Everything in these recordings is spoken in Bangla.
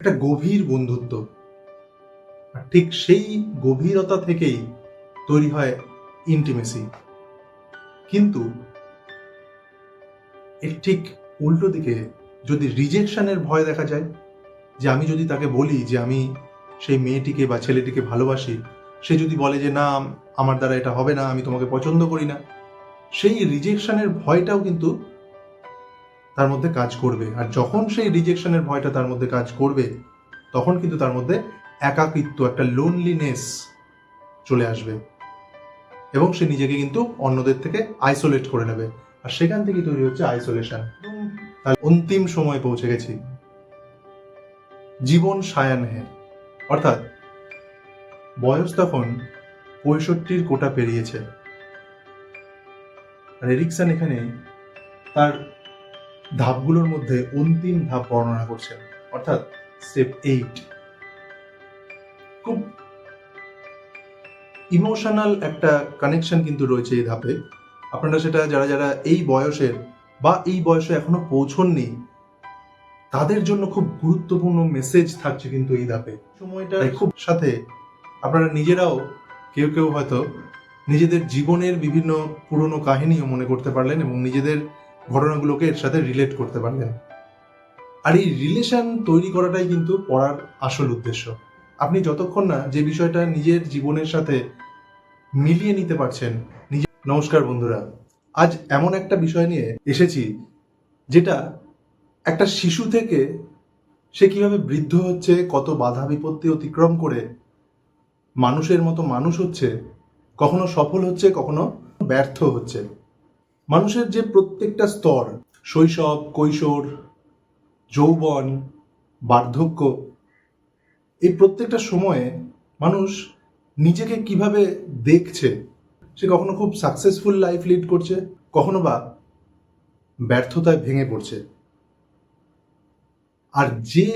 একটা গভীর বন্ধুত্ব। আর ঠিক সেই গভীরতা থেকেই তৈরি হয় ইন্টিমেসি। কিন্তু এর ঠিক উল্টো দিকে যদি রিজেকশনের ভয় দেখা যায়, যে আমি যদি তাকে বলি যে আমি সেই মেয়েটিকে বা ছেলেটিকে ভালোবাসি, সে যদি বলে যে না, আমার দ্বারা এটা হবে না, আমি তোমাকে পছন্দ করি না, সেই রিজেকশনের ভয়টাও কিন্তু তার মধ্যে কাজ করবে। আর যখন সেই রিজেকশনের ভয়টা তার মধ্যে কাজ করবে, তখন কিন্তু তার মধ্যে একাকিত্ব, একটা লোনলিনেস চলে আসবে এবং সে নিজেকে কিন্তু অন্যদের থেকে আইসোলেট করে নেবে। আর সেখান থেকে তৈরি হচ্ছে আইসোলেশন। তার অন্তিম সময় পৌঁছে গেছি, জীবন সায়ান হে, অর্থাৎ বয়স তখন 65 কোটা পেরিয়েছে। আর এরিকসন এখানে তার ধাপগুলোর মধ্যে অন্তিম ধাপ বর্ণনা করছেন, অর্থাৎ স্টেপ 8। খুব ইমোশনাল একটা কানেকশন কিন্তু রয়েছে এই ধাপে। আপনারা সেটা যারা যারা এই বয়সের বা এই বয়সে এখনো পৌঁছননি, তাদের জন্য খুব গুরুত্বপূর্ণ মেসেজ থাকছে কিন্তু এই ধাপে। সময়টা খুব সাথে আপনারা নিজেরাও কেউ কেউ হয়তো নিজেদের জীবনের বিভিন্ন পুরনো কাহিনীও মনে করতে পারলেন এবং নিজেদের ঘটনাগুলোকে এর সাথে রিলেট করতে পারলেন। আর এই রিলেশন তৈরি করাটাই কিন্তু পড়ার আসল উদ্দেশ্য। আপনি যতক্ষণ না যে বিষয়টা নিজের জীবনের সাথে মিলিয়ে নিতে পারছেন। নমস্কার বন্ধুরা, আজ এমন একটা বিষয় নিয়ে এসেছি যেটা একটা শিশু থেকে সে কিভাবে বৃদ্ধ হচ্ছে, কত বাধা বিপত্তি অতিক্রম করে মানুষের মতো মানুষ হচ্ছে, কখনো সফল হচ্ছে, কখনো ব্যর্থ হচ্ছে। মানুষের যে প্রত্যেকটা স্তর, শৈশব, কৈশোর, যৌবন, বার্ধক্য, এই প্রত্যেকটা সময়ে মানুষ নিজেকে কিভাবে দেখছে। সে কখনো খুব সাকসেসফুল লাইফ লিড করছে, কখনো বা ব্যর্থতায় ভেঙে পড়ছে। আর যে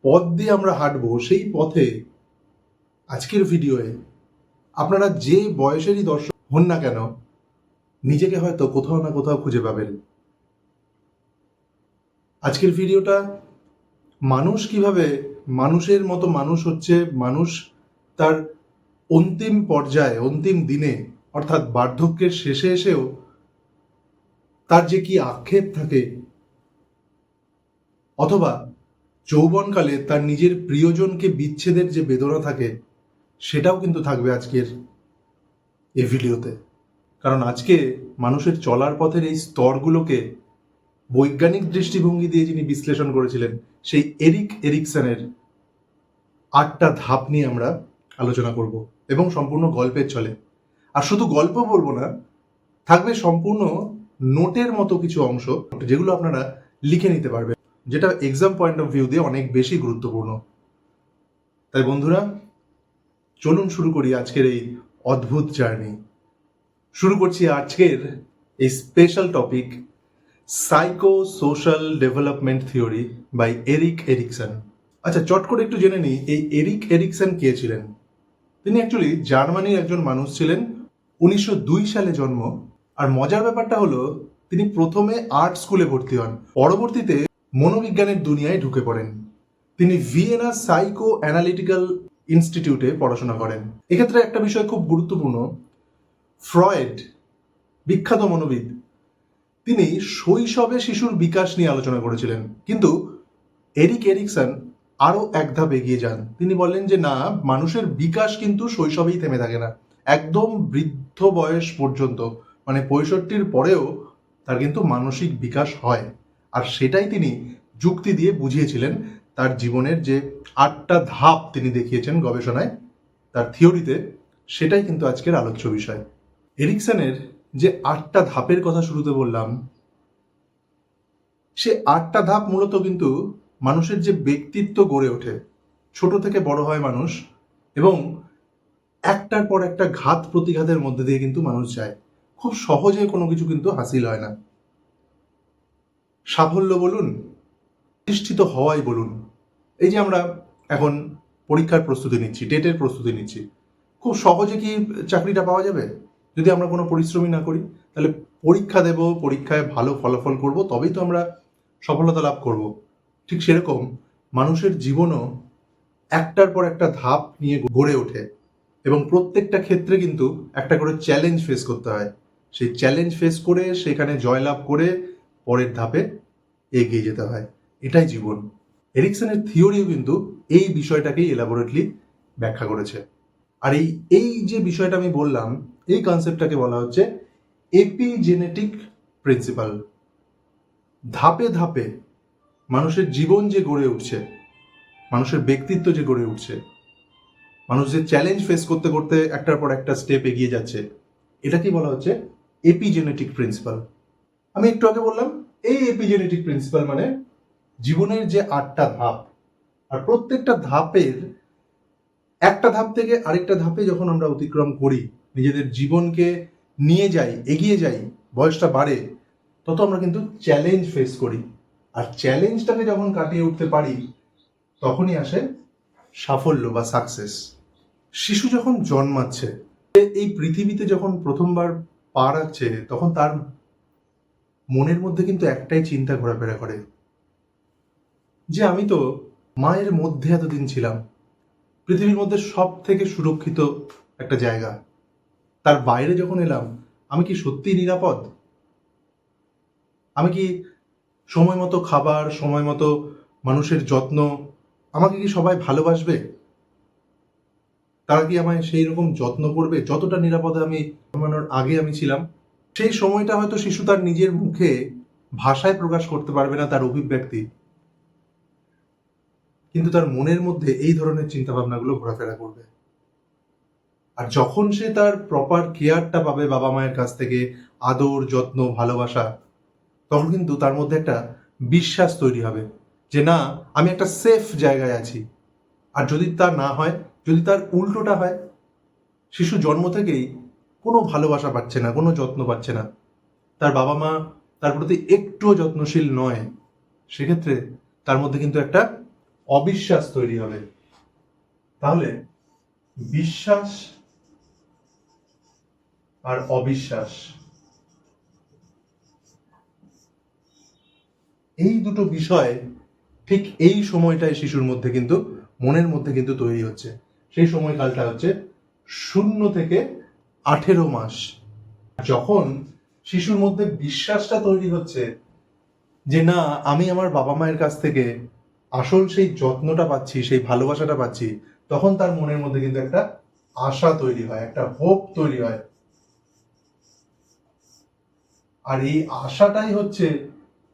পথ দিয়ে আমরা হাঁটবো, সেই পথে আজকের ভিডিওয়ে আপনারা যে বয়সেরই দর্শক হন না কেন, নিজেকে হয়তো কোথাও না কোথাও খুঁজে পাবেন। আজকের ভিডিওটা মানুষ কিভাবে মানুষের মতো মানুষ হচ্ছে, মানুষ তার অন্তিম পর্যায়ে, অন্তিম দিনে, অর্থাৎ বার্ধক্যের শেষে এসেও তার যে কি আক্ষেপ থাকে, অথবা যৌবনকালে তার নিজের প্রিয়জনকে বিচ্ছেদের যে বেদনা থাকে, সেটাও কিন্তু থাকবে আজকের এই ভিডিওতে। কারণ আজকে মানুষের চলার পথের এই স্তরগুলোকে বৈজ্ঞানিক দৃষ্টিভঙ্গি দিয়ে যিনি বিশ্লেষণ করেছিলেন, সেই এরিকসনের 8টা ধাপ নিয়ে আমরা আলোচনা করব এবং সম্পূর্ণ গল্পের ছলে। আর শুধু গল্প বলবো না, থাকবে সম্পূর্ণ নোটের মতো কিছু অংশ যেগুলো আপনারা লিখে নিতে পারবেন, যেটা এক্সাম পয়েন্ট অফ ভিউ দিয়ে অনেক বেশি গুরুত্বপূর্ণ। তাই বন্ধুরা, চলুন শুরু করি আজকের এই অদ্ভুত জার্নি। শুরু করছি আজকের এই special topic, psycho social development theory by Erikson. আচ্ছা, চট করে একটু জেনে নিই এই এরিকসন কে ছিলেন। তিনি অ্যাকচুয়ালি জার্মানির একজন মানুষ ছিলেন, 1902 সালে জন্ম। আর মজার ব্যাপারটা হলো, তিনি প্রথমে আর্ট স্কুলে ভর্তি হন, পরবর্তীতে মনোবিজ্ঞানের দুনিয়ায় ঢুকে পড়েন। তিনি ভিয়েনা সাইকো অ্যানালিটিক্যাল ইনস্টিটিউটে পড়াশোনা করেন। এক্ষেত্রে একটা বিষয় খুব গুরুত্বপূর্ণ, ফ্রয়েড, বিখ্যাত মনোবিদ, তিনি শৈশবে শিশুর বিকাশ নিয়ে আলোচনা করেছিলেন। কিন্তু এরিকসন আরো এক ধাপ এগিয়ে যান। তিনি বললেন যে না, মানুষের বিকাশ কিন্তু শৈশবেই থেমে থাকে না, একদম বৃদ্ধ বয়স পর্যন্ত, মানে 65-র পরেও তার কিন্তু মানসিক বিকাশ হয়। আর সেটাই তিনি যুক্তি দিয়ে বুঝিয়েছিলেন তার জীবনের যে 8টা ধাপ তিনি দেখিয়েছেন গবেষণায়, তার থিওরিতে। সেটাই কিন্তু আজকের আলোচ্য বিষয়। এরিকসনের যে 8টা ধাপের কথা শুরুতে বললাম, সে 8টা ধাপ মূলত কিন্তু মানুষের যে ব্যক্তিত্ব গড়ে ওঠে, ছোট থেকে বড় হয় মানুষ, এবং একটার পর একটা ঘাত প্রতিঘাতের মধ্যে দিয়ে কিন্তু মানুষ যায়। খুব সহজে কোনো কিছু কিন্তু হাসিল হয় না। সাফল্য বলুন, প্রতিষ্ঠিত হওয়াই বলুন, এই যে আমরা এখন পরীক্ষার প্রস্তুতি নিচ্ছি, টেটের প্রস্তুতি নিচ্ছি, খুব সহজে কি চাকরিটা পাওয়া যাবে? যদি আমরা কোনো পরিশ্রমই না করি, তাহলে পরীক্ষা দেব, পরীক্ষায় ভালো ফলাফল করব, তবেই তো আমরা সফলতা লাভ করব। ঠিক সেরকম মানুষের জীবনও একটার পর একটা ধাপ নিয়ে গড়ে ওঠে এবং প্রত্যেকটা ক্ষেত্রে কিন্তু একটা করে চ্যালেঞ্জ ফেস করতে হয়। সেই চ্যালেঞ্জ ফেস করে সেখানে জয়লাভ করে পরের ধাপে এগিয়ে যেতে হয়। এটাই জীবন। এরিকসনের থিওরিও কিন্তু এই বিষয়টাকেই এলাবোরেটলি ব্যাখ্যা করেছে। আর এই যে বিষয়টা আমি বললাম, এই কনসেপ্টটাকে বলা হচ্ছে এপিজেনেটিক প্রিন্সিপাল। ধাপে ধাপে মানুষের জীবন যে গড়ে উঠছে, মানুষের ব্যক্তিত্ব যে গড়ে উঠছে, মানুষ যে চ্যালেঞ্জ ফেস করতে করতে একটার পর একটা স্টেপ এগিয়ে যাচ্ছে, এটাকেই বলা হচ্ছে এপিজেনেটিক প্রিন্সিপাল। আমি একটু আগে বললাম এই এপিজেনেটিক প্রিন্সিপাল মানে জীবনের যে 8টা ধাপ, আর প্রত্যেকটা ধাপের একটা ধাপ থেকে আরেকটা ধাপে যখন আমরা অতিক্রম করি, নিজেদের জীবনকে নিয়ে যাই, এগিয়ে যাই, বয়সটা বাড়ে, তত আমরা কিন্তু চ্যালেঞ্জ ফেস করি। আর চ্যালেঞ্জটাকে যখন কাটিয়ে উঠতে পারি তখনই আসে সাফল্য বা সাকসেস। শিশু যখন জন্মাচ্ছে, এই পৃথিবীতে যখন প্রথমবার পা রাখছে, তখন তার মনের মধ্যে কিন্তু একটাই চিন্তা ঘোরাফেরা করে যে আমি তো মায়ের মধ্যে এতদিন ছিলাম, পৃথিবীর মধ্যে সব থেকে সুরক্ষিত একটা জায়গা, তার বাইরে যখন এলাম আমি কি সত্যিই নিরাপদ? আমি কি সময় মতো খাবার, সময় মতো মানুষের যত্ন, আমাকে কি সবাই ভালোবাসবে? তারা কি আমায় সেই রকম যত্ন করবে যতটা নিরাপদে আমি জন্মানোর আগে আমি ছিলাম? সেই সময়টা হয়তো শিশু তার নিজের মুখে ভাষায় প্রকাশ করতে পারবে না তার অভিব্যক্তি, কিন্তু তার মনের মধ্যে এই ধরনের চিন্তা ভাবনাগুলো ঘোরাফেরা করবে। আর যখন সে তার প্রপার কেয়ারটা পাবে বাবা মায়ের কাছ থেকে, আদর, যত্ন, ভালোবাসা, তখন কিন্তু তার মধ্যে একটা বিশ্বাস তৈরি হবে যে না, আমি একটা সেফ জায়গায় আছি। আর যদি তা না হয়, যদি তার উল্টোটা হয়, শিশু জন্ম থেকেই কোনো ভালোবাসা পাচ্ছে না, কোনো যত্ন পাচ্ছে না, তার বাবা মা তার প্রতি একটুও যত্নশীল নয়, সেক্ষেত্রে তার মধ্যে কিন্তু একটা অবিশ্বাস তৈরি হবে। তাহলে বিশ্বাস আর অবিশ্বাস, এই দুটো বিষয় ঠিক এই সময়টায় শিশুর মধ্যে কিন্তু, মনের মধ্যে কিন্তু তৈরি হচ্ছে। সেই সময়কালটা হচ্ছে 0 থেকে 18 মাস। যখন শিশুর মধ্যে বিশ্বাসটা তৈরি হচ্ছে যে না, আমি আমার বাবা মায়ের কাছ থেকে আসল সেই যত্নটা পাচ্ছি, সেই ভালোবাসাটা পাচ্ছি, তখন তার মনের মধ্যে কিন্তু একটা আশা তৈরি হয়, একটা হোপ তৈরি হয়। আর এই আশাটাই হচ্ছে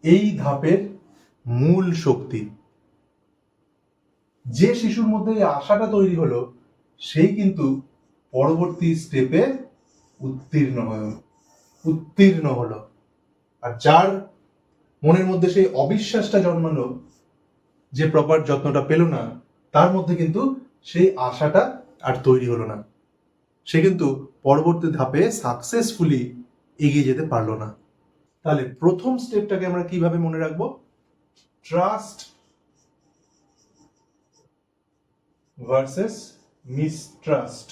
এই ধাপের মূল শক্তি। যে শিশুর মধ্যে এই আশাটা তৈরি হলো, সেই কিন্তু পরবর্তী স্টেপে উত্তীর্ণ হলো। আর যার মনের মধ্যে সেই অবিশ্বাসটা জন্মালো, যে প্রপার যত্নটা পেল না, তার মধ্যে কিন্তু সেই আশাটা আর তৈরি হলো না, সে কিন্তু পরবর্তী ধাপে সাকসেসফুলি এগিয়ে যেতে পারলো না। তাহলে প্রথম স্টেপটাকে আমরা কিভাবে মনে রাখবো? ট্রাস্ট ভার্সেস মিসট্রাস্ট,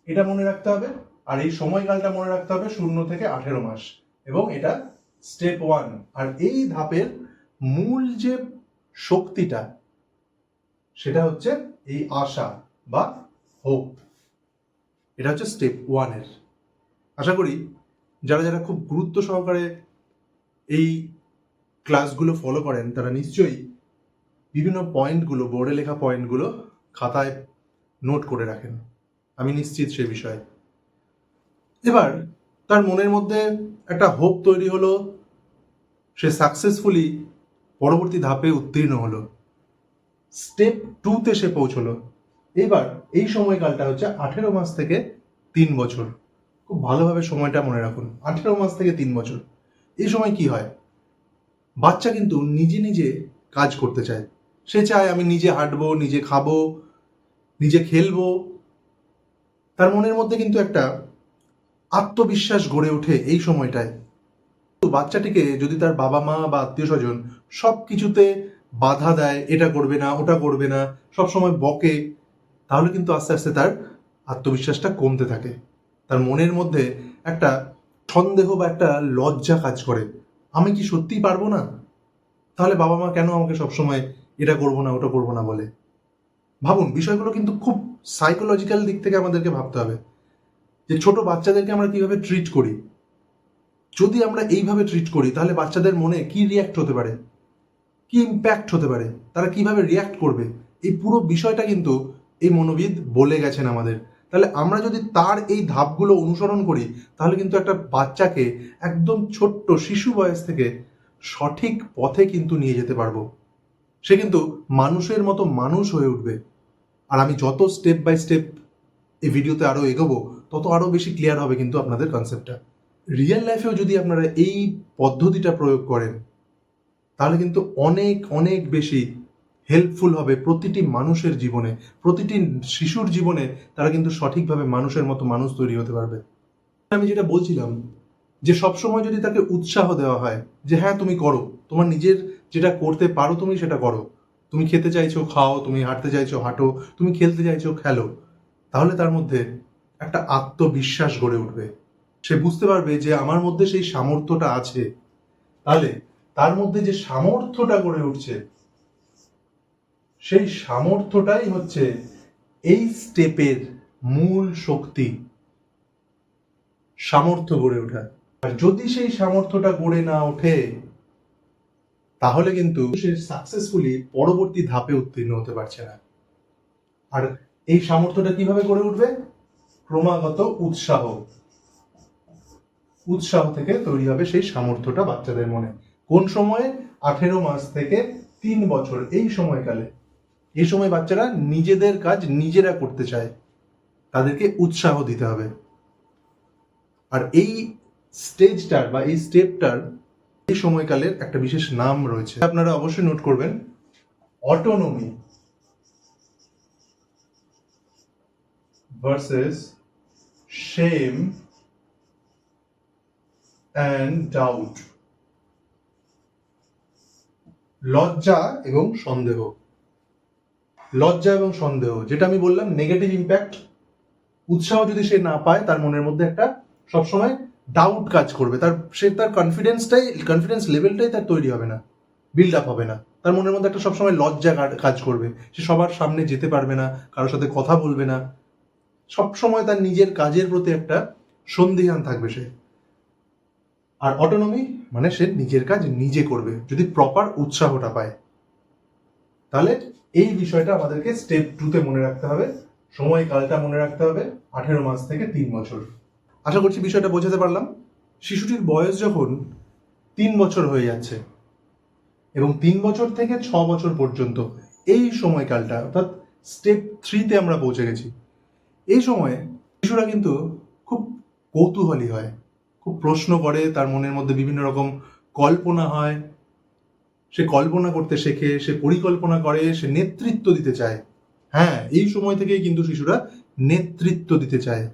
এটা মনে রাখতে হবে। আর এই সময়কালটা মনে রাখতে হবে 0 থেকে 18 মাস, এবং এটা স্টেপ 1। আর এই ধাপের মূল যে শক্তিটা, সেটা হচ্ছে এই আশা বা হোপ। এটা হচ্ছে স্টেপ 1 এর। আশা করি যারা যারা খুব গুরুত্ব সহকারে এই ক্লাসগুলো ফলো করেন, তারা নিশ্চয়ই বিভিন্ন পয়েন্টগুলো, বোর্ডে লেখা পয়েন্টগুলো খাতায় নোট করে রাখেন। আমি নিশ্চিত সে বিষয়ে। এবার তার মনের মধ্যে একটা হোপ তৈরি হলো, সে সাকসেসফুলি পরবর্তী ধাপে উত্তীর্ণ হলো, স্টেপ 2-তে সে পৌঁছলো। এবার এই সময়কালটা হচ্ছে 18 মাস থেকে 3 বছর। খুব ভালোভাবে সময়টা মনে রাখুন, 18 মাস থেকে 3 বছর। এই সময় কি হয়? বাচ্চা কিন্তু নিজে নিজে কাজ করতে চায়। সে চায় আমি নিজে হাঁটবো, নিজে খাবো, নিজে খেলবো। তার মনের মধ্যে কিন্তু একটা আত্মবিশ্বাস গড়ে ওঠে এই সময়টায়। বাচ্চাটিকে যদি তার বাবা মা বা আত্মীয় স্বজন সব কিছুতে বাধা দেয়, এটা করবে না, ওটা করবে না, সবসময় বকে, তাহলে কিন্তু আস্তে আস্তে তার আত্মবিশ্বাসটা কমতে থাকে। তার মনের মধ্যে একটা সন্দেহ বা একটা লজ্জা কাজ করে, আমি কি সত্যিই পারবো না? তাহলে বাবা মা কেন আমাকে সবসময় এটা করবো না ওটা করবো না বলে? ভাবুন, বিষয়গুলো কিন্তু খুব সাইকোলজিক্যাল দিক থেকে আমাদেরকে ভাবতে হবে যে ছোট বাচ্চাদেরকে আমরা কিভাবে ট্রিট করি। যদি আমরা এইভাবে ট্রিট করি তাহলে বাচ্চাদের মনে কি রিয়্যাক্ট হতে পারে, কি ইম্প্যাক্ট হতে পারে, তারা কিভাবে রিয়্যাক্ট করবে, এই পুরো বিষয়টা কিন্তু এই মনোবিদ বলে গেছেন আমাদের। তাহলে আমরা যদি তার এই ধাপগুলো অনুসরণ করি তাহলে কিন্তু একটা বাচ্চাকে একদম ছোট্ট শিশু বয়স থেকে সঠিক পথে কিন্তু নিয়ে যেতে পারবো। সে কিন্তু মানুষের মতো মানুষ হয়ে উঠবে। আর আমি যত স্টেপ বাই স্টেপ এই ভিডিওতে আরও এগোবো তত আরও বেশি ক্লিয়ার হবে কিন্তু আপনাদের কনসেপ্টটা। রিয়েল লাইফেও যদি আপনারা এই পদ্ধতিটা প্রয়োগ করেন তাহলে কিন্তু অনেক অনেক বেশি হেল্পফুল হবে প্রতিটি মানুষের জীবনে, প্রতিটি শিশুর জীবনে। তারা কিন্তু সঠিকভাবে মানুষের মতো মানুষ তৈরি হতে পারবে। আমি যেটা বলছিলাম যে সবসময় যদি তাকে উৎসাহ দেওয়া হয় যে হ্যাঁ তুমি করো, তোমার নিজের যেটা করতে পারো তুমি সেটা করো, তুমি খেতে চাইছো খাও, তুমি হাঁটতে চাইছো হাঁটো, তুমি খেলতে চাইছো খেলো, তাহলে তার মধ্যে একটা আত্মবিশ্বাস গড়ে উঠবে। সে বুঝতে পারবে যে আমার মধ্যে সেই সামর্থ্যটা আছে। তাহলে তার মধ্যে যে সামর্থ্যটা গড়ে উঠছে সেই সামর্থ্যটাই হচ্ছে এই স্টেপের মূল শক্তি, সামর্থ্য গড়ে ওঠা। আর যদি সেই সামর্থ্যটা গড়ে না ওঠে তাহলে কিন্তু সে সাকসেসফুলি পরবর্তী ধাপে উত্তীর্ণ হতে পারছে না। আর এই সামর্থ্যটা কিভাবে গড়ে উঠবে? ক্রমাগত উৎসাহ থেকে তৈরি হবে সেই সামর্থ্যটা বাচ্চাদের মনে। কোন সময়ে? 18 মাস থেকে 3 বছর এই সময়কালে। এই সময় বাচ্চারা নিজেদের কাজ নিজেরা করতে চায়, তাদেরকে উৎসাহ দিতে হবে। আর এই স্টেজটার বা এই স্টেপটার এই সময়কালের একটা বিশেষ নাম রয়েছে, আপনারা অবশ্যই নোট করবেন। Autonomy versus shame and doubt. লজ্জা এবং সন্দেহ। লজ্জা এবং সন্দেহ, যেটা আমি বললাম নেগেটিভ ইম্প্যাক্ট। উৎসাহ যদি সে না পায় তার মনের মধ্যে একটা সবসময় ডাউট কাজ করবে, তার কনফিডেন্স লেভেলটাই তার তৈরি হবে না, বিল্ড আপ হবে না। তার মনের মধ্যে একটা সবসময় লজ্জা কাজ করবে, সে সবার সামনে যেতে পারবে না, কারোর সাথে কথা বলবে না, সবসময় তার নিজের কাজের প্রতি একটা সন্দিহান থাকবে সে। আর অটোনমি মানে সে নিজের কাজ নিজে করবে যদি প্রপার উৎসাহটা পায়। তাহলে এই বিষয়টা আমাদেরকে স্টেপ 2-তে মনে রাখতে হবে, সময়কালটা মনে রাখতে হবে 18 মাস থেকে 3 বছর। আশা করছি বিষয়টা বোঝাতে পারলাম। শিশুটির বয়স যখন 3 বছর হয়ে যাচ্ছে এবং 3 বছর থেকে 6 বছর পর্যন্ত এই সময়কালটা, অর্থাৎ স্টেপ 3-তে আমরা পৌঁছে গেছি। এই সময়ে শিশুরা কিন্তু খুব কৌতূহলী হয়, খুব প্রশ্ন করে, তার মনের মধ্যে বিভিন্ন রকম কল্পনা হয়, সে কল্পনা করতে শেখে, সে পরিকল্পনা করে, সে নেতৃত্ব দিতে চায়। হ্যাঁ, এই সময় থেকেই কিন্তু শিশুরা নেতৃত্ব দিতে চায়।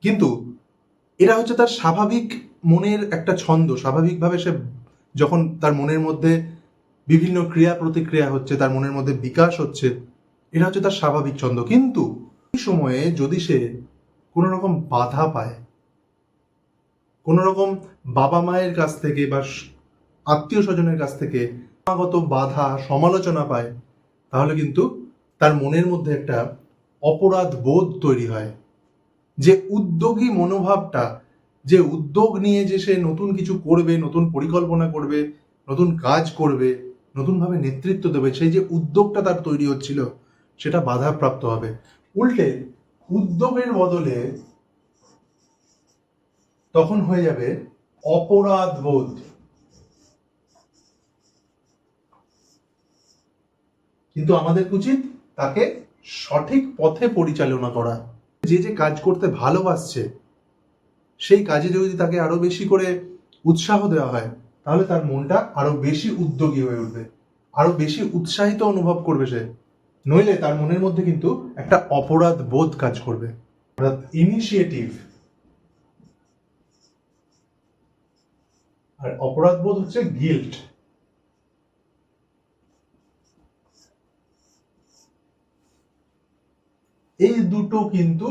কিন্তু এটা হচ্ছে তার স্বাভাবিক মনের একটা ছন্দ। স্বাভাবিকভাবে সে যখন তার মনের মধ্যে বিভিন্ন ক্রিয়া প্রতিক্রিয়া হচ্ছে, তার মনের মধ্যে বিকাশ হচ্ছে, এটা হচ্ছে তার স্বাভাবিক ছন্দ। কিন্তু এই সময়ে যদি সে কোনো রকম বাধা পায়, কোনো রকম বাবা মায়ের কাছ থেকে বা আত্মীয় স্বজনের কাছ থেকে ক্রমাগত বাধা সমালোচনা পায়, তাহলে কিন্তু তার মনের মধ্যে একটা অপরাধ বোধ তৈরি হয়। যে উদ্যোগী মনোভাবটা, যে উদ্যোগ নিয়ে যে সে নতুন কিছু করবে, নতুন পরিকল্পনা করবে, নতুন কাজ করবে, নতুনভাবে নেতৃত্ব দেবে, সেই যে উদ্যোগটা তার তৈরি হচ্ছিল সেটা বাধাপ্রাপ্ত হবে। উল্টে উদ্যোগের বদলে তখন হয়ে যাবে অপরাধ বোধ। কিন্তু আমাদের উচিত তাকে সঠিক পথে পরিচালনা করা। যে যে কাজ করতে ভালোবাসছে সেই কাজে যদি তাকে আরো বেশি করে উৎসাহ দেওয়া হয় তাহলে তার মনটা আরো বেশি উদ্যোগী হয়ে উঠবে, আরো বেশি উৎসাহিত অনুভব করবে সে। নইলে তার মনের মধ্যে কিন্তু একটা অপরাধ বোধ কাজ করবে, অর্থাৎ ইনিশিয়েটিভ। আর অপরাধ বোধ হচ্ছে গিল্ট। এই দুটো কিন্তু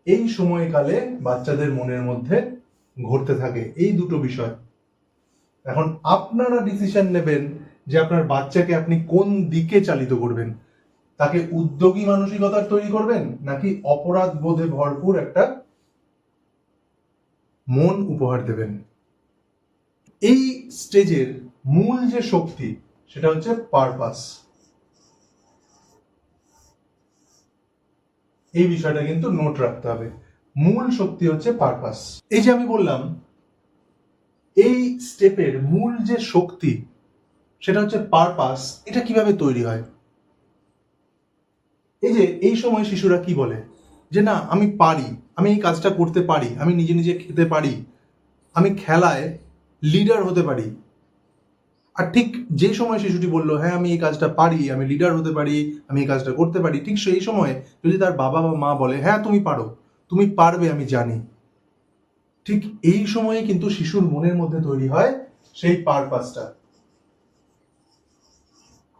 এই সময়কালে বাচ্চাদের মনের মধ্যে ঘটতে থাকে, এই দুটো বিষয়। এখন আপনারা ডিসিশন নেবেন যে আপনার বাচ্চাকে আপনি কোন দিকে চালিত করবেন। তাকে উদ্যোগী মানসিকতার তৈরি করবেন, নাকি অপরাধ বোধে ভরপুর একটা মন উপহার দেবেন। এই স্টেজের মূল যে শক্তি সেটা হচ্ছে পারপাস। এই বিষয়টা কিন্তু নোট রাখতে হবে। মূল শক্তি হচ্ছে পারপাস। এই যে আমি বললাম এই স্টেপের মূল যে শক্তি সেটা হচ্ছে পারপাস। এটা কিভাবে তৈরি হয়? এই যে এই সময় শিশুরা কি বলে যে না আমি পারি, আমি এই কাজটা করতে পারি, আমি নিজে নিজে খেতে পারি, আমি খেলায় লিডার হতে পারি। আর ঠিক যে সময় শিশুটি বললো হ্যাঁ আমি এই কাজটা পারি, আমি লিডার হতে পারি, আমি এই কাজটা করতে পারি, ঠিক সেই সময় যদি তার বাবা বা মা বলে হ্যাঁ তুমি পারো, তুমি পারবে, আমি জানি, ঠিক এই সময়ে কিন্তু শিশুর মনের মধ্যে তৈরি হয় সেই পারপাসটা।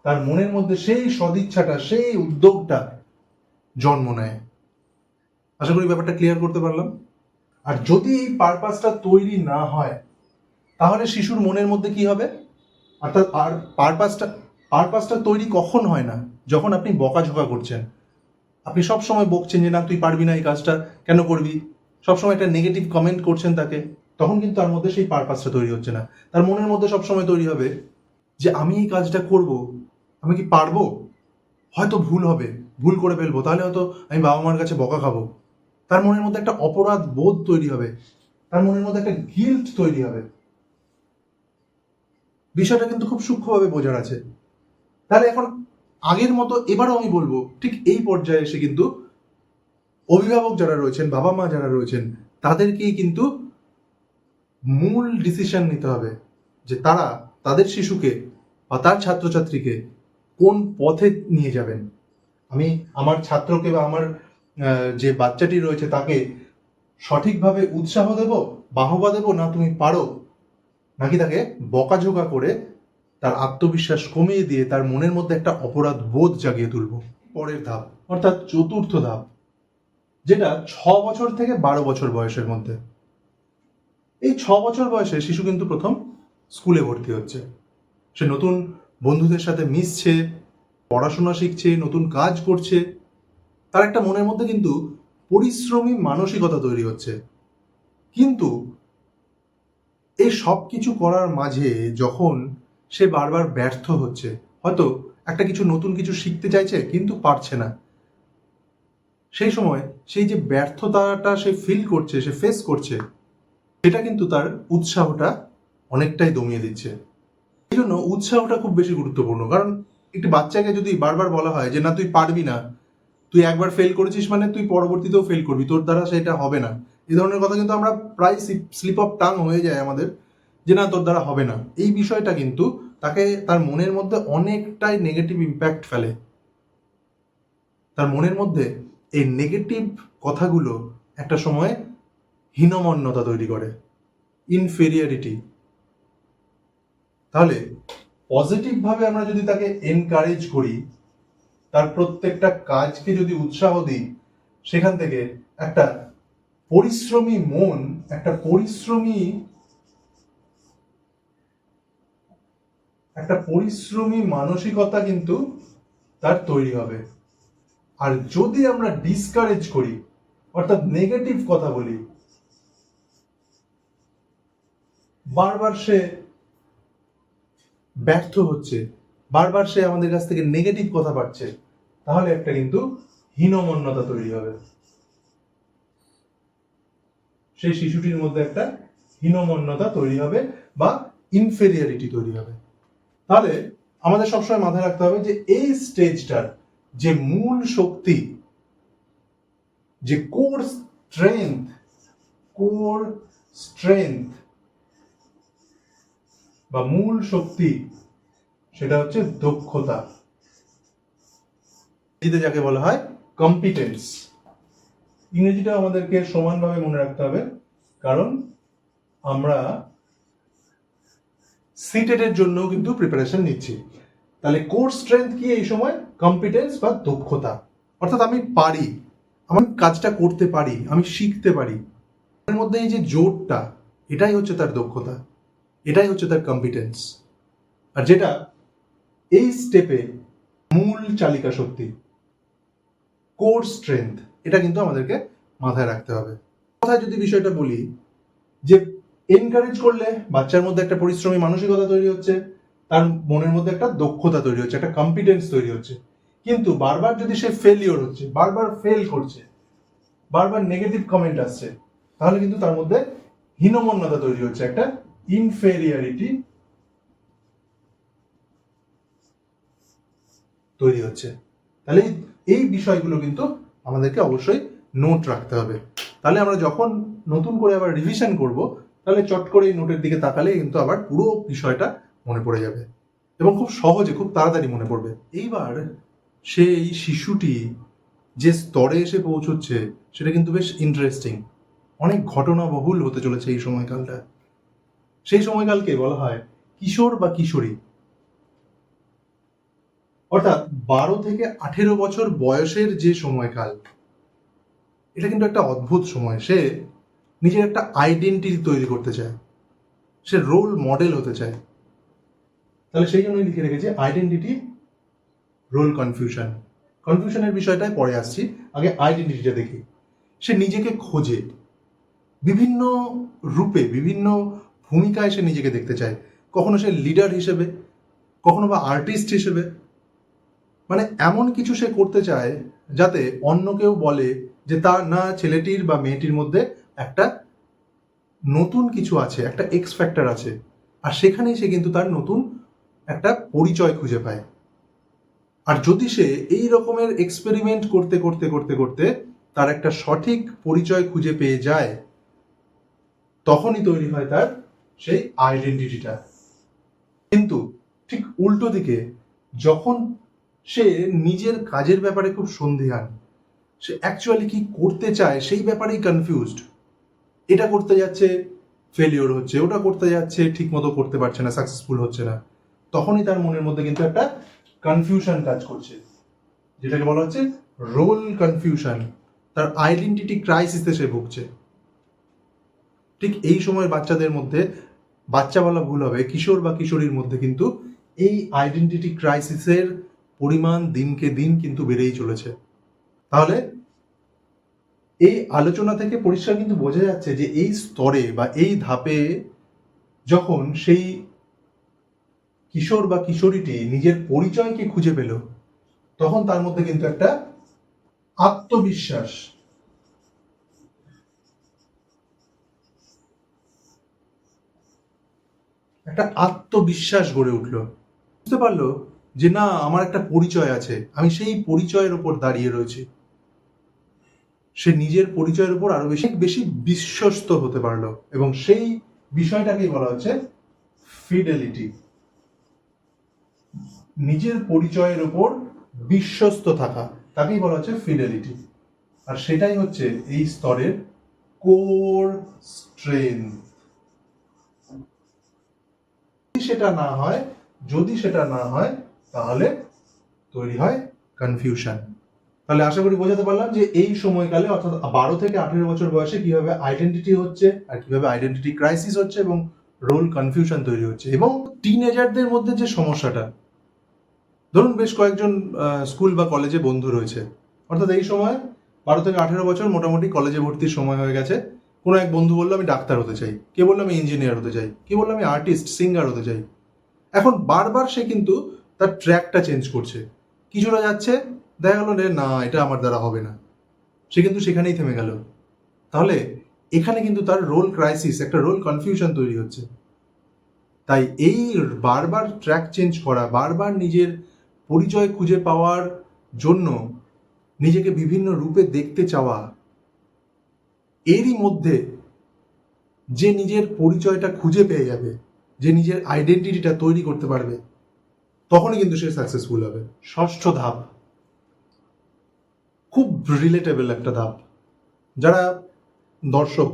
তার মনের মধ্যে সেই সদিচ্ছাটা, সেই উদ্যোগটা জন্ম নেয়। আশা করি ব্যাপারটা ক্লিয়ার করতে পারলাম। আর যদি এই পারপাসটা তৈরি না হয় তাহলে শিশুর মনের মধ্যে কি হবে? অর্থাৎ পারপাসটা তৈরি কখন হয় না? যখন আপনি বকাঝকা করছেন, আপনি সব সময় বকছেন যে না তুই পারবি না এই কাজটা, কেন করবি, সবসময় একটা নেগেটিভ কমেন্ট করছেন তাকে, তখন কিন্তু তার মধ্যে সেই পারপাসটা তৈরি হচ্ছে না। তার মনের মধ্যে সবসময় তৈরি হবে যে আমি এই কাজটা করব, আমি কি পারবো, হয়তো ভুল হবে, ভুল করে ফেলবো, তাহলে হয়তো আমি বাবা মার কাছে বকা খাবো। তার মনের মধ্যে একটা অপরাধ বোধ তৈরি হবে, তার মনের মধ্যে একটা গিল্ট তৈরি হবে। বিষয়টা কিন্তু খুব সূক্ষ্মভাবে বোঝার আছে। তাহলে এখন আগের মতো এবারও আমি বলবো ঠিক এই পর্যায়ে এসে কিন্তু অভিভাবক যারা রয়েছেন, বাবা মা যারা রয়েছেন, তাদেরকেই কিন্তু মূল ডিসিশন নিতে হবে যে তারা তাদের শিশুকে বা তার ছাত্রছাত্রীকে কোন পথে নিয়ে যাবেন। আমি আমার ছাত্রকে বা আমার যে বাচ্চাটি রয়েছে তাকে সঠিকভাবে উৎসাহ দেব, বাহবা দেব, না তুমি পারো, নাকি তাকে বকাঝোকা করে তার আত্মবিশ্বাস কমিয়ে দিয়ে তার মনের মধ্যে একটা অপরাধ বোধ জাগিয়ে তুলব। পরের ধাপ অর্থাৎ চতুর্থ ধাপ, যেটা 6 বছর থেকে 12 বছর বয়সের মধ্যে। এই 6 বছর বয়সে শিশু কিন্তু প্রথম স্কুলে ভর্তি হচ্ছে। সে নতুন বন্ধুদের সাথে মিশছে, পড়াশোনা শিখছে, নতুন কাজ করছে। তার একটা মনের মধ্যে কিন্তু পরিশ্রমী মানসিকতা তৈরি হচ্ছে। কিন্তু এই সব কিছু করার মাঝে যখন সে বারবার ব্যর্থ হচ্ছে, হয়তো একটা কিছু নতুন কিছু শিখতে চাইছে কিন্তু পারছে না, সেই সময় সেই যে ব্যর্থতাটা সে ফিল করছে, সে ফেস করছে, সেটা কিন্তু তার উৎসাহটা অনেকটাই দমিয়ে দিচ্ছে। এই জন্য উৎসাহটা খুব বেশি গুরুত্বপূর্ণ। কারণ একটি বাচ্চাকে যদি বারবার বলা হয় যে না তুই পারবি না, তুই একবার ফেল করেছিস মানে তুই পরবর্তীতেও ফেল করবি, তোর দ্বারা সেটা হবে না, এই ধরনের কথা কিন্তু আমরা প্রায় স্লিপ অফ টাং হয়ে যায় আমাদের, যে না তোর দ্বারা হবে না। এই বিষয়টা কিন্তু তাকে তার মনের মধ্যে অনেকটাই নেগেটিভ ইম্প্যাক্ট ফেলে। তার মনের মধ্যে এই নেগেটিভ কথাগুলো একটা সময় হীনমন্যতা তৈরি করে, ইনফেরিয়রিটি। তাহলে পজিটিভভাবে আমরা যদি তাকে এনকারেজ করি, তার প্রত্যেকটা কাজকে যদি উৎসাহ দিই, সেখান থেকে একটা পরিশ্রমী মন, একটা পরিশ্রমী মানসিকতা কিন্তু তার তৈরি হবে। আর যদি আমরা ডিসকারেজ করি, অর্থাৎ নেগেটিভ কথা বলি, বারবার সে ব্যর্থ হচ্ছে, বারবার সে আমাদের কাছ থেকে নেগেটিভ কথা পাচ্ছে, তাহলে একটা কিন্তু হীনমন্যতা তৈরি হবে। সেই শিশুটির মধ্যে একটা হীনমন্যতা তৈরি হবে বা ইনফেরিয়রিটি তৈরি হবে। তাহলে আমাদের সবসময় মাথায় রাখতে হবে যে এই স্টেজটার যে মূল শক্তি, যে কোর স্ট্রেংথ বা মূল শক্তি, সেটা হচ্ছে দক্ষতা, যাকে বলা হয় কম্পিটেন্স। ইংরেজিটা আমাদেরকে সমানভাবে মনে রাখতে হবে, কারণ আমরা সিটেড এর জন্য কিন্তু প্রিপারেশন নিচ্ছি। তাহলে কোর স্ট্রেংথ কি এই সময়? কম্পিটেন্স বা দক্ষতা। অর্থাৎ আমি পারি, আমি কাজটা করতে পারি, আমি শিখতে পারি, এর মধ্যে এই যে জোরটা, এটাই হচ্ছে তার দক্ষতা। এটাই হচ্ছে তার কম্পিটেন্স, আর যেটা এই স্টেপে মূল চালিকা শক্তি, কোর স্ট্রেংথ, এটা কিন্তু আমাদেরকে মাথায় রাখতে হবে। কথায় যদি বিষয়টা বলি যে এনকারেজ করলে বাচ্চার মধ্যে একটা পরিশ্রমী মানসিকতা তৈরি হচ্ছে, তার মনের মধ্যে একটা দক্ষতা তৈরি হচ্ছে, একটা কম্পিটেন্স তৈরি হচ্ছে। কিন্তু বারবার যদি সে ফেলিওর হচ্ছে, বারবার ফেল করছে, বারবার নেগেটিভ কমেন্ট আসছে, তাহলে কিন্তু তার মধ্যে হীনমন্যতা তৈরি হচ্ছে, একটা ইনফেরিয়রিটি তৈরি হচ্ছে। তাহলে এই বিষয়গুলো কিন্তু আমাদেরকে অবশ্যই নোট রাখতে হবে। তাহলে আমরা যখন নতুন করে আবার রিভিশন করব, তাহলে চট করে এই নোটের দিকে তাকালে কিন্তু আবার পুরো বিষয়টা মনে পড়ে যাবে এবং খুব সহজে, খুব তাড়াতাড়ি মনে পড়বে। এইবার সেই শিশুটি যে স্তরে এসে পৌঁছচ্ছে সেটা কিন্তু বেশ ইন্টারেস্টিং, অনেক ঘটনাবহুল হতে চলেছে এই সময়কালটা। সেই সময়কালকে বলা হয় কিশোর বা কিশোরী, অর্থাৎ 12 থেকে 18 বছর বয়সের যে সময়কাল, এটা কিন্তু একটা অদ্ভুত সময়। সে নিজের একটা আইডেন্টিটি তৈরি করতে চায়, সে রোল মডেল হতে চায়। তাহলে সেই জন্যই লিখে রেখেছি আইডেন্টিটি, রোল কনফিউশন। কনফিউশনের বিষয়টাই পরে আসছি, আগে আইডেন্টিটিটা দেখি। সে নিজেকে খোঁজে, বিভিন্ন রূপে, বিভিন্ন ভূমিকায় সে নিজেকে দেখতে চায়। কখনো সে লিডার হিসেবে, কখনো বা আর্টিস্ট হিসেবে, মানে এমন কিছু সে করতে চায় যাতে অন্য কেউ বলে যে তার না, ছেলেটির বা মেয়েটির মধ্যে একটা নতুন কিছু আছে, একটা এক্স ফ্যাক্টর আছে, আর সেখানেই সে কিন্তু তার নতুন একটা পরিচয় খুঁজে পায়। আর যদি সে এই রকমের এক্সপেরিমেন্ট করতে করতে করতে করতে তার একটা সঠিক পরিচয় খুঁজে পেয়ে যায়, তখনই তৈরি হয় তার সেই আইডেন্টিটিটা। কিন্তু ঠিক উল্টো দিকে, যখন সে নিজের কাজের ব্যাপারে খুব সন্দিহান, সে অ্যাকচুয়ালি কি করতে চায় সেই ব্যাপারেই কনফিউজড, এটা করতে যাচ্ছে ফেলিওর হচ্ছে, ওটা করতে যাচ্ছে ঠিক মতো করতে পারছে না, সাকসেসফুল হচ্ছে না, তখনই তার মনের মধ্যে কিন্তু একটা কনফিউশন কাজ করছে, যেটাকে বলা হচ্ছে রোল কনফিউশন। তার আইডেন্টিটি ক্রাইসিসে সে ভুগছে। ঠিক এই সময় বাচ্চাদের মধ্যে, বাচ্চা বলা ভুল হবে, কিশোর বা কিশোরীর মধ্যে কিন্তু এই আইডেন্টিটি ক্রাইসিসের পরিমাণ দিনকে দিন কিন্তু বেড়েই চলেছে। তাহলে এই আলোচনা থেকে পরিষ্কার কিন্তু বোঝা যাচ্ছে যে এই স্তরে বা এই ধাপে যখন সেই কিশোর বা কিশোরীটি নিজের পরিচয়কে খুঁজে পেল, তখন তার মধ্যে কিন্তু একটা আত্মবিশ্বাস, একটা আত্মবিশ্বাস গড়ে উঠলো। বুঝতে পারলো যে না, আমার একটা পরিচয় আছে, আমি সেই পরিচয়ের উপর দাঁড়িয়ে রয়েছি। সে নিজের পরিচয়ের উপর আরো বেশি বেশি বিশ্বস্ত হতে পারলো, এবং সেই বিষয়টাকেই বলা হচ্ছে ফিডেলিটি। নিজের পরিচয়ের উপর বিশ্বস্ত থাকা, তাকেই বলা হচ্ছে ফিডেলিটি। আর সেটাই হচ্ছে এই স্তরের কোর স্ট্রেংথ। যদি সেটা না হয় তাহলে তৈরি হয় কনফিউশন। তাহলে আশা করি বোঝাতে পারলাম যে এই সময়কালে, অর্থাৎ 12 থেকে 18 বছর বয়সে কিভাবে আইডেন্টিটি হচ্ছে, আর কিভাবে আইডেন্টিটি ক্রাইসিস হচ্ছে এবং রোল কনফিউশন তৈরি হচ্ছে। এবং টিনেজারদের মধ্যে যে সমস্যাটা, ধরুন বেশ কয়েকজন স্কুল বা কলেজে বন্ধু রয়েছে, অর্থাৎ এই সময় 12 থেকে 18 বছর মোটামুটি কলেজে ভর্তির সময় হয়ে গেছে। কোনো এক বন্ধু বললো আমি ডাক্তার হতে চাই, কে বললো আমি ইঞ্জিনিয়ার হতে চাই, কে বললো আমি আর্টিস্ট, সিঙ্গার হতে চাই। এখন বারবার সে কিন্তু তার ট্র্যাকটা চেঞ্জ করছে, কিছুটা যাচ্ছে, দেখা গেল রে না, এটা আমার দ্বারা হবে না, সে কিন্তু সেখানেই থেমে গেল। তাহলে এখানে কিন্তু তার রোল ক্রাইসিস, একটা রোল কনফিউশন তৈরি হচ্ছে। তাই এই বারবার ট্র্যাক চেঞ্জ করা, বারবার নিজের পরিচয় খুঁজে পাওয়ার জন্য নিজেকে বিভিন্ন রূপে দেখতে চাওয়া, এরই মধ্যে যে নিজের পরিচয়টা খুঁজে পেয়ে যাবে, যে নিজের আইডেন্টিটিটা তৈরি করতে পারবে, তখনই কিন্তু সে সাকসেসফুল হবে। ষষ্ঠ ধাপ খুব রিলেটেবল একটা ধাপ। যারা দর্শক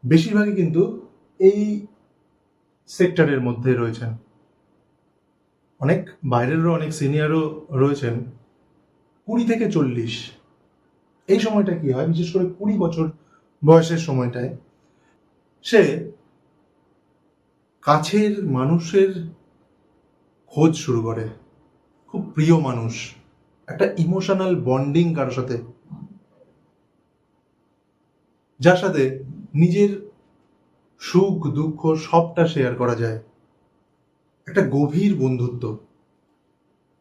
বেশিরভাগই কিন্তু এই সেক্টরের মধ্যে রয়েছেন, অনেক বাইরেরও অনেক সিনিয়রও রয়েছেন। 20 থেকে 40 এই সময়টা কি হয়, বিশেষ করে 20 বছর বয়সের সময়টায় সে কাছের মানুষের খোঁজ শুরু করে, খুব প্রিয় মানুষ, একটা ইমোশনাল বন্ডিং কারোর সাথে, যার সাথে নিজের সুখ দুঃখ সবটা শেয়ার করা যায়, একটা গভীর বন্ধুত্ব।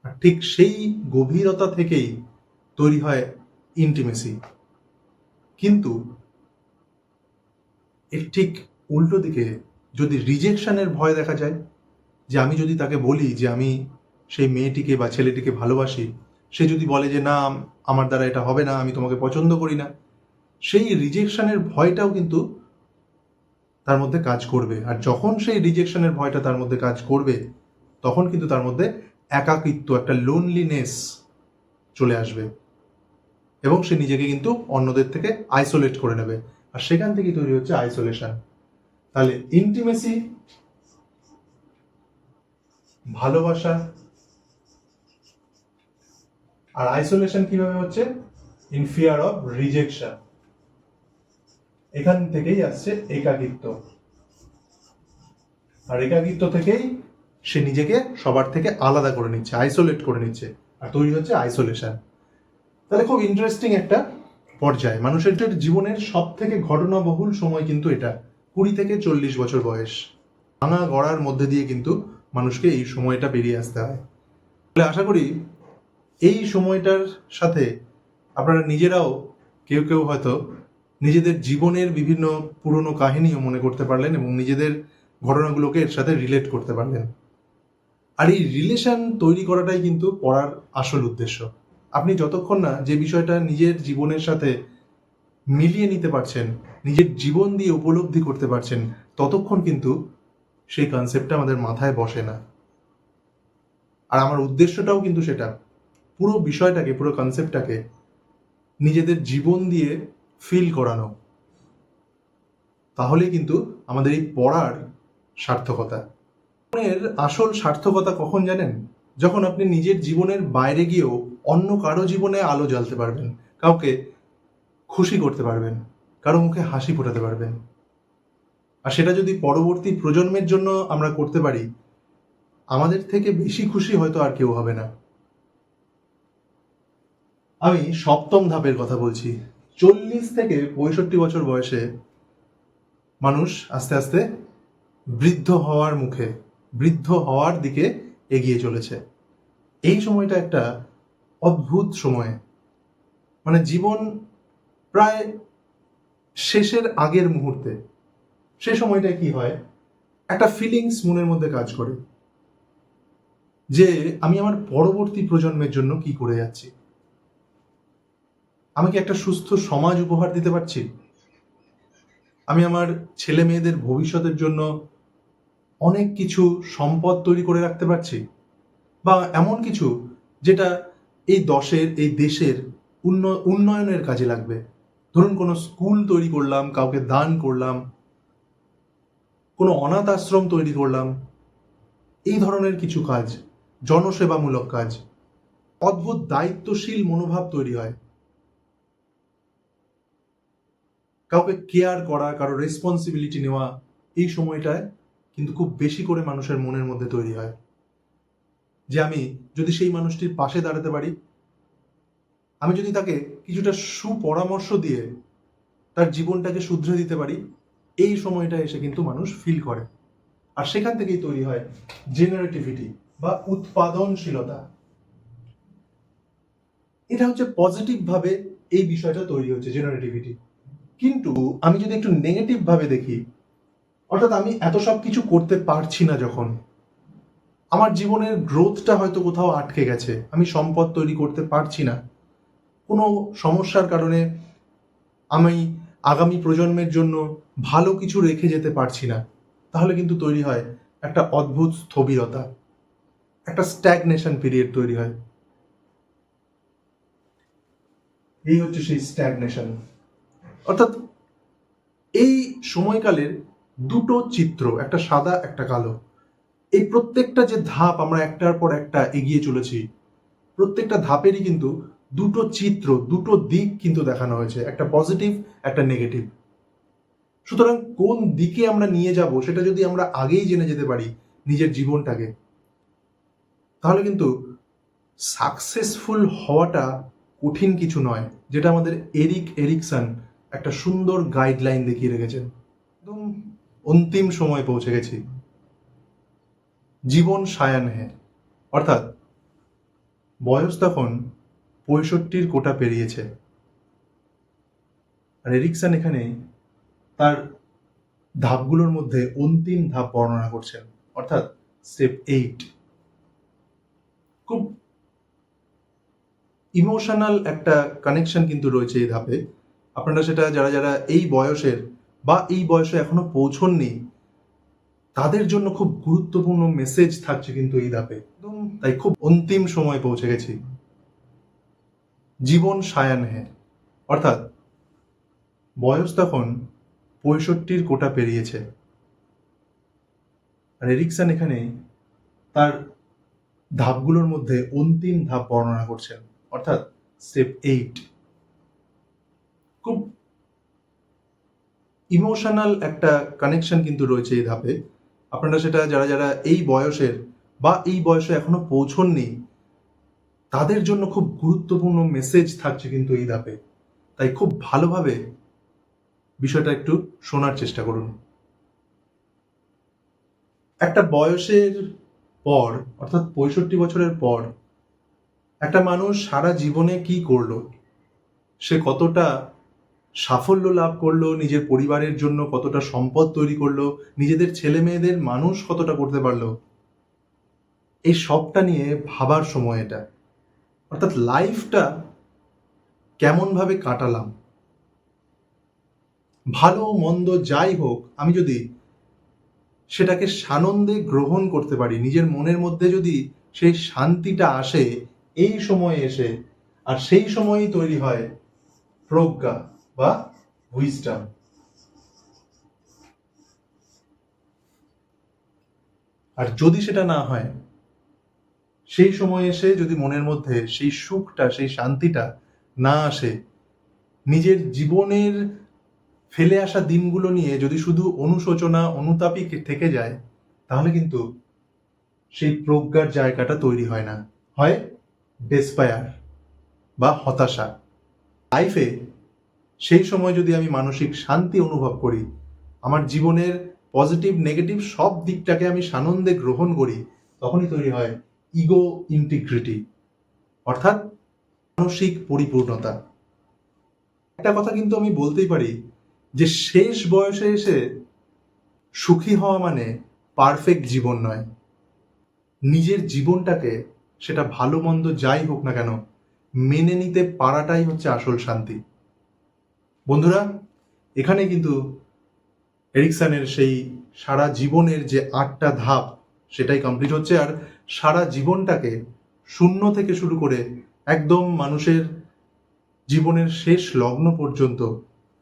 আর ঠিক সেই গভীরতা থেকেই তৈরি হয় ইন্টিমেসি। কিন্তু এর ঠিক উল্টো দিকে যদি রিজেকশনের ভয় দেখা যায়, যে আমি যদি তাকে বলি যে আমি সেই মেয়েটিকে বা ছেলেটিকে ভালোবাসি, সে যদি বলে যে না, আমার দ্বারা এটা হবে না, আমি তোমাকে পছন্দ করি না, সেই রিজেকশনের ভয়টাও কিন্তু তার মধ্যে কাজ করবে। আর যখন সেই রিজেকশনের ভয়টা তার মধ্যে কাজ করবে, তখন কিন্তু তার মধ্যে একাকিত্ব, একটা লোনলিনেস চলে আসবে, এবং সে নিজেকে কিন্তু অন্যদের থেকে আইসোলেট করে নেবে। আর সেখান থেকেই তৈরি হচ্ছে আইসোলেশন। তাহলে ইন্টিমেসি, ভালোবাসা, আর আইসোলেশন কিভাবে হচ্ছে? In fear of rejection. এখান থেকেই আসছে একাকিত্ব, আর একাকিত্ব থেকেই সে নিজেকে সবার থেকে আলাদা করে নিচ্ছে, আইসোলেট করে নিচ্ছে, আর তৈরি হচ্ছে আইসোলেশন। তাহলে খুব ইন্টারেস্টিং একটা পর্যায়। মানুষের জীবনের সব থেকে ঘটনাবহুল সময় কিন্তু এটা, 20 থেকে 40 বছর বয়স। ভাঙা গড়ার মধ্যে দিয়ে কিন্তু মানুষকে এই সময়টা বেরিয়ে আসতে হয়। তাহলে আশা করি এই সময়টার সাথে আপনারা নিজেরাও কেউ কেউ হয়তো নিজেদের জীবনের বিভিন্ন পুরনো কাহিনীও মনে করতে পারলেন, এবং নিজেদের ঘটনাগুলোকে এর সাথে রিলেট করতে পারলেন। আর এই রিলেশন তৈরি করাটাই কিন্তু পড়ার আসল উদ্দেশ্য। আপনি যতক্ষণ না যে বিষয়টা নিজের জীবনের সাথে মিলিয়ে নিতে পারছেন, নিজের জীবন দিয়ে উপলব্ধি করতে পারছেন, ততক্ষণ কিন্তু সেই কনসেপ্টটা আমাদের মাথায় বসে না। আর আমার উদ্দেশ্যটাও কিন্তু সেটা, পুরো বিষয়টাকে, পুরো কনসেপ্টটাকে নিজেদের জীবন দিয়ে ফিল করানো। তাহলে কিন্তু আমাদের এই পড়ার সার্থকতা। জীবনের আসল সার্থকতা কখন জানেন? যখন আপনি নিজের জীবনের বাইরে গিয়েও অন্য কারো জীবনে আলো জ্বালতে পারবেন, কাউকে খুশি করতে পারবেন, কারো মুখে হাসি ফোটাতে পারবেন। আর সেটা যদি পরবর্তী প্রজন্মের জন্য আমরা করতে পারি, আমাদের থেকে বেশি খুশি হয়তো আর কেউ হবে না। আমি সপ্তম ধাপের কথা বলছি। 40 থেকে 65 বছর বয়সে মানুষ আস্তে আস্তে বৃদ্ধ হওয়ার মুখে, বৃদ্ধ হওয়ার দিকে এগিয়ে চলেছে। এই সময়টা একটা অদ্ভুত সময়, মানে জীবন প্রায় শেষের আগের মুহূর্তে। সে সময়টা কি হয়, একটা ফিলিংস মনের মধ্যে কাজ করে যে আমি আমার পরবর্তী প্রজন্মের জন্য কি করে যাচ্ছি, আমি কি একটা সুস্থ সমাজ উপহার দিতে পারছি, আমি আমার ছেলে মেয়েদের ভবিষ্যতের জন্য অনেক কিছু সম্পদ তৈরি করে রাখতে পারছি, বা এমন কিছু যেটা এই এই দেশের উন্নয়নের কাজে লাগবে। ধরুন কোনো স্কুল তৈরি করলাম, কাউকে দান করলাম, কোনো অনাথ আশ্রম তৈরি করলাম, এই ধরনের কিছু কাজ, জনসেবামূলক কাজ। অদ্ভুত দায়িত্বশীল মনোভাব তৈরি হয়, কাউকে কেয়ার করা, কারো রেসপন্সিবিলিটি নেওয়া, এই সময়টায় কিন্তু খুব বেশি করে মানুষের মনের মধ্যে তৈরি হয় যে আমি যদি সেই মানুষটির পাশে দাঁড়াতে পারি, আমি যদি তাকে কিছুটা সুপরামর্শ দিয়ে তার জীবনটাকে শুধরে দিতে পারি, এই সময়টা এসে কিন্তু মানুষ ফিল করে। আর সেখান থেকেই তৈরি হয় জেনারেটিভিটি বা উৎপাদনশীলতা। এটা হচ্ছে পজিটিভ ভাবে এই বিষয়টা তৈরি হচ্ছে, জেনারেটিভিটি। কিন্তু আমি যদি একটু নেগেটিভ ভাবে দেখি, অর্থাৎ আমি এত সব কিছু করতে পারছি না, যখন আমার জীবনের গ্রোথটা হয়তো কোথাও আটকে গেছে, আমি সম্পদ তৈরি করতে পারছি না, কোনো সমস্যার কারণে আমি আগামী প্রজন্মের জন্য ভালো কিছু রেখে যেতে পারছি না, তাহলে কিন্তু তৈরি হয় একটা অদ্ভুত স্থবিরতা, একটা স্ট্যাগনেশন পিরিয়ড তৈরি হয়। এই হচ্ছে সেই স্ট্যাগনেশন। অর্থাৎ এই সময়কালের দুটো চিত্র, একটা সাদা একটা কালো। এই প্রত্যেকটা যে ধাপ আমরা একটার পর একটা এগিয়ে চলেছি, প্রত্যেকটা ধাপেরই কিন্তু দুটো চিত্র, দুটো দিক কিন্তু দেখানো হয়েছে, একটা পজিটিভ, একটা নেগেটিভ। সুতরাং কোন দিকে আমরা নিয়ে যাব সেটা যদি আমরা আগেই জেনে যেতে পারি নিজের জীবনটাকে, তাহলে কিন্তু সাকসেসফুল হওয়াটা কঠিন কিছু নয়, যেটা আমাদের এরিক এরিকসন একটা সুন্দর গাইডলাইন দেখিয়ে রেখেছেন। একদম অন্তিম সময় পৌঁছে গেছি, জীবন সায়ান হে, অর্থাৎ বয়স তখন 65 কোটা পেরিয়েছে। আর এরিকসন এখানে তার ধাপগুলোর মধ্যে অন্তিম ধাপ বর্ণনা করছেন, অর্থাৎ স্টেপ 8। খুব ইমোশনাল একটা কানেকশন কিন্তু রয়েছে এই ধাপে। আপনারা সেটা যারা যারা এই বয়সের বা এই বয়সে এখনো পৌঁছননি তাদের জন্য খুব গুরুত্বপূর্ণ মেসেজ থাকছে কিন্তু এই ধাপে। একদম তাই খুব অন্তিম সময় পৌঁছে গেছি, জীবন সায়ান হে, অর্থাৎ বয়স তখন 65 কোটা পেরিয়েছে। আর এরিকসন এখানে তার ধাপগুলোর মধ্যে অন্তিম ধাপ বর্ণনা করছেন, অর্থাৎ স্টেপ 8। খুব ইমোশনাল একটা কানেকশন কিন্তু রয়েছে এই ধাপে। আপনারা সেটা যারা যারা এই বয়সের বা এই বয়সে এখনো পৌঁছননি তাদের জন্য খুব গুরুত্বপূর্ণ মেসেজ থাকছে কিন্তু এই ধাপে। তাই খুব ভালোভাবে বিষয়টা একটু শোনার চেষ্টা করুন। একটা বয়সের পর, অর্থাৎ 65 বছরের পর একটা মানুষ সারা জীবনে কি করলো, সে কতটা সাফল্য লাভ করলো, নিজের পরিবারের জন্য কতটা সম্পদ তৈরি করলো, নিজেদের ছেলে মেয়েদের মানুষ কতটা করতে পারলো, এই সবটা নিয়ে ভাবার সময় এটা। অর্থাৎ লাইফটা কেমনভাবে কাটালাম, ভালো মন্দ যাই হোক, আমি যদি সেটাকে সানন্দে গ্রহণ করতে পারি, নিজের মনের মধ্যে যদি সেই শান্তিটা আসে এই সময়ে এসে, আর সেই সময়ই তৈরি হয় প্রজ্ঞা বা উইজডম। আর যদি সেটা না হয়, সেই সময় এসে যদি মনের মধ্যে সেই সুখটা, সেই শান্তিটা না আসে, নিজের জীবনের ফেলে আসা দিনগুলো নিয়ে যদি শুধু অনুশোচনা অনুতাপই থেকে যায়, তাহলে কিন্তু সেই প্রজ্ঞার জায়গাটা তৈরি হয় না, হয় ডেসপায়ার বা হতাশা। লাইফে সেই সময় যদি আমি মানসিক শান্তি অনুভব করি, আমার জীবনের পজিটিভ নেগেটিভ সব দিকটাকে আমি সানন্দে গ্রহণ করি, তখনই তৈরি হয় ইগো ইন্টিগ্রিটি, অর্থাৎ মানসিক পরিপূর্ণতা। একটা কথা কিন্তু আমি বলতেই পারি যে শেষ বয়সে এসে সুখী হওয়া মানে পারফেক্ট জীবন নয়। নিজের জীবনটাকে, সেটা ভালো মন্দ যাই হোক না কেন, মেনে নিতে পারাটাই হচ্ছে আসল শান্তি। বন্ধুরা, এখানে কিন্তু এরিকসনের সেই সারা জীবনের যে 8টা ধাপ সেটাই কমপ্লিট হচ্ছে। আর সারা জীবনটাকে শূন্য থেকে শুরু করে একদম মানুষের জীবনের শেষ লগ্ন পর্যন্ত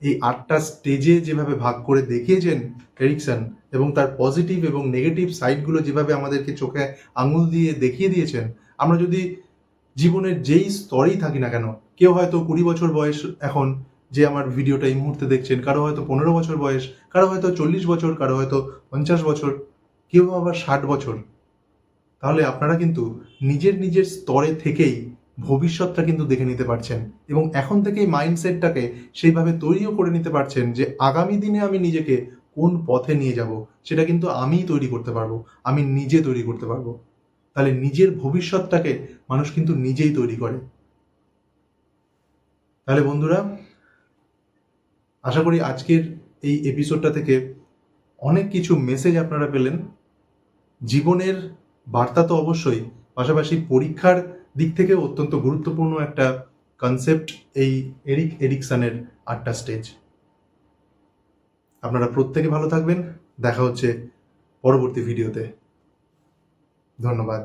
এই 8টা স্টেজে যেভাবে ভাগ করে দেখিয়েছেন এরিকসন, এবং তার পজিটিভ এবং নেগেটিভ সাইডগুলো যেভাবে আমাদেরকে চোখে আঙুল দিয়ে দেখিয়ে দিয়েছেন, আমরা যদি জীবনের যেই স্তরেই থাকি না কেন, কেউ হয়তো 20 বছর বয়স এখন যে আমার ভিডিওটা এই মুহূর্তে দেখছেন, কারো হয়তো 15 বছর বয়স, কারো হয়তো 40 বছর, কারো হয়তো 50 বছর, কেউ আবার 60 বছর, তাহলে আপনারা কিন্তু নিজের নিজের স্তরে থেকেই ভবিষ্যৎটা কিন্তু দেখে নিতে পারছেন, এবং এখন থেকেই মাইন্ডসেটটাকে সেইভাবে তৈরিও করে নিতে পারছেন যে আগামী দিনে আমি নিজেকে কোন পথে নিয়ে যাব, সেটা কিন্তু আমিই তৈরি করতে পারবো, আমি নিজে তৈরি করতে পারবো। তাহলে নিজের ভবিষ্যৎটাকে মানুষ কিন্তু নিজেই তৈরি করে। তাহলে বন্ধুরা, আশা করি আজকের এই এপিসোডটা থেকে অনেক কিছু মেসেজ আপনারা পেলেন। জীবনের বার্তা তো অবশ্যই, পাশাপাশি পরীক্ষার দিক থেকে অত্যন্ত গুরুত্বপূর্ণ একটা কনসেপ্ট এই এরিক এরিকসনের 8টা স্টেজ। আপনারা প্রত্যেকে ভালো থাকবেন, দেখা হচ্ছে পরবর্তী ভিডিওতে। ধন্যবাদ।